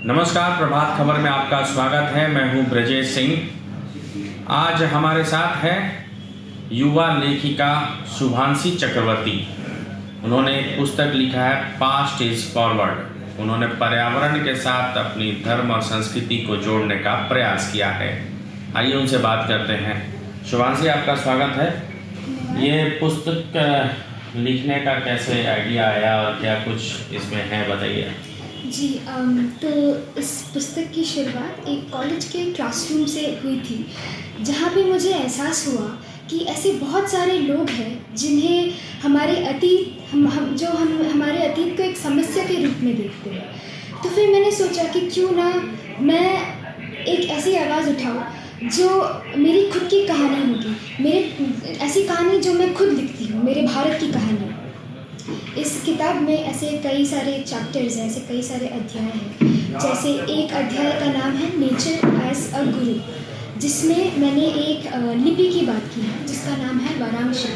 नमस्कार, प्रभात खबर में आपका स्वागत है। मैं हूं ब्रजेश सिंह। आज हमारे साथ है युवा लेखिका शुभांशी चक्रवर्ती। उन्होंने एक पुस्तक लिखा है पास्ट इज फॉरवर्ड। उन्होंने पर्यावरण के साथ अपनी धर्म और संस्कृति को जोड़ने का प्रयास किया है। आइए उनसे बात करते हैं। शुभांशी, आपका स्वागत है। ये पुस्तक लिखने का कैसे आइडिया आया और क्या कुछ इसमें है, बताइए। जी तो इस पुस्तक की शुरुआत एक कॉलेज के क्लासरूम से हुई थी, जहाँ पे मुझे एहसास हुआ कि ऐसे बहुत सारे लोग हैं जिन्हें हमारे अतीत हमारे अतीत को एक समस्या के रूप में देखते हैं। तो फिर मैंने सोचा कि क्यों ना मैं एक ऐसी आवाज़ उठाऊं जो मेरी खुद की कहानी होगी, मेरे ऐसी कहानी जो मैं खुद लिखती हूँ, मेरे भारत की कहानी। इस किताब में ऐसे कई सारे चैप्टर्स हैं, ऐसे कई सारे अध्याय हैं। जैसे एक अध्याय का नाम है नेचर एज अ गुरु, जिसमें मैंने एक लिपि की बात की है जिसका नाम है वाराणसी।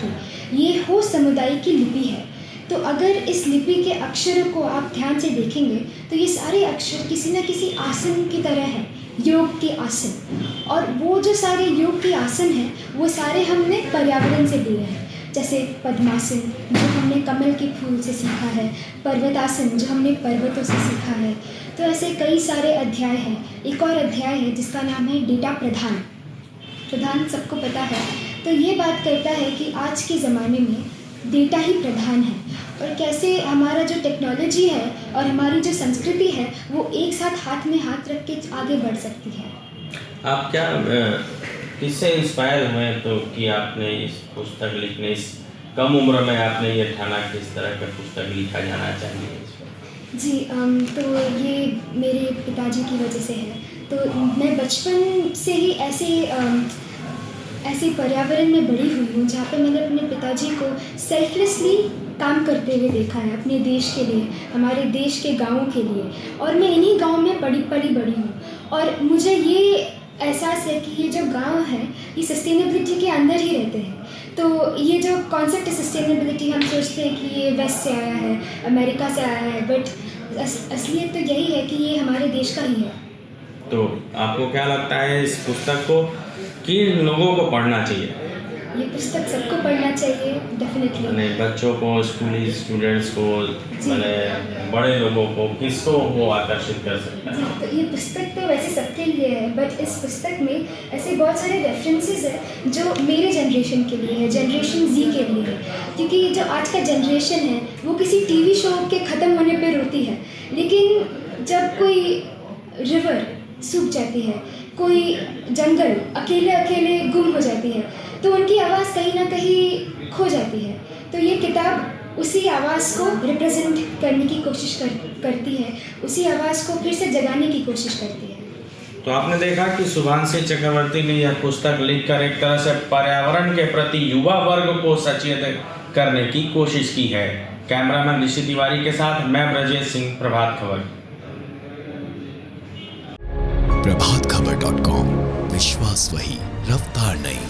ये हो समुदाय की लिपि है। तो अगर इस लिपि के अक्षरों को आप ध्यान से देखेंगे तो ये सारे अक्षर किसी न किसी आसन की तरह है, योग के आसन। और वो जो सारे योग के आसन हैं वो सारे हमने पर्यावरण से लिए हैं। जैसे पद्मासन जो हमने कमल के फूल से सीखा है, पर्वतासन जो हमने पर्वतों से सीखा है। तो ऐसे कई सारे अध्याय हैं। एक और अध्याय है जिसका नाम है डेटा प्रधान सबको पता है। तो ये बात करता है कि आज के ज़माने में डेटा ही प्रधान है और कैसे हमारा जो टेक्नोलॉजी है और हमारी जो संस्कृति है वो एक साथ हाथ में हाथ रख के आगे बढ़ सकती है। आप क्या किससे इंस्पायर हुए तो कि आपने इस पुस्तक लिखने, इस कम उम्र में आपने ये ठाना किस तरह का पुस्तक लिखा जाना चाहिए इस पर? जी तो ये मेरे पिताजी की वजह से है। तो मैं बचपन से ही ऐसे पर्यावरण में बड़ी हुई हूँ जहाँ पे मैंने अपने पिताजी को सेल्फलेसली काम करते हुए देखा है, अपने देश के लिए, हमारे देश के गाँवों के लिए। और मैं इन्हीं गाँव में बड़ी हूँ और मुझे ये एहसास है कि ये जो गांव है ये सस्टेनेबिलिटी के अंदर ही रहते हैं। तो ये जो कॉन्सेप्ट है सस्टेनेबिलिटी, हम सोचते हैं कि ये वेस्ट से आया है, अमेरिका से आया है, बट असलियत तो यही है कि ये हमारे देश का ही है। तो आपको क्या लगता है इस पुस्तक को किन लोगों को पढ़ना चाहिए? ये पुस्तक सबको पढ़ना चाहिए, डेफिनेटली। मैंने बच्चों को, स्कूली स्टूडेंट्स को, मैंने बड़े लोगों को, किसको वो आकर्षित कर सकता है? तो ये पुस्तक तो वैसे सबके लिए है, बट इस पुस्तक में ऐसे बहुत सारे रेफरेंसेस हैं जो मेरे जनरेशन के लिए है, जनरेशन जी के लिए है। क्योंकि जो आज का जनरेशन है वो किसी टीवी शो के ख़त्म होने पे रोती है, लेकिन जब कोई रिवर सूख जाती है, कोई जंगल अकेले गुम हो जाती है, तो उनकी आवाज़ कहीं ना कहीं खो जाती है। तो ये किताब उसी आवाज़ को रिप्रेजेंट करने की कोशिश करती है, उसी आवाज़ को फिर से जगाने की कोशिश करती है। तो आपने देखा कि शुभांशी चक्रवर्ती ने यह पुस्तक लिखकर एक तरह से पर्यावरण के प्रति युवा वर्ग को सचेत करने की कोशिश की है। कैमरामैन ऋषि तिवारी के साथ मैं ब्रजेश सिंह, प्रभात खबर। प्रभातखबर.com, विश्वास वही, रफ्तार नहीं।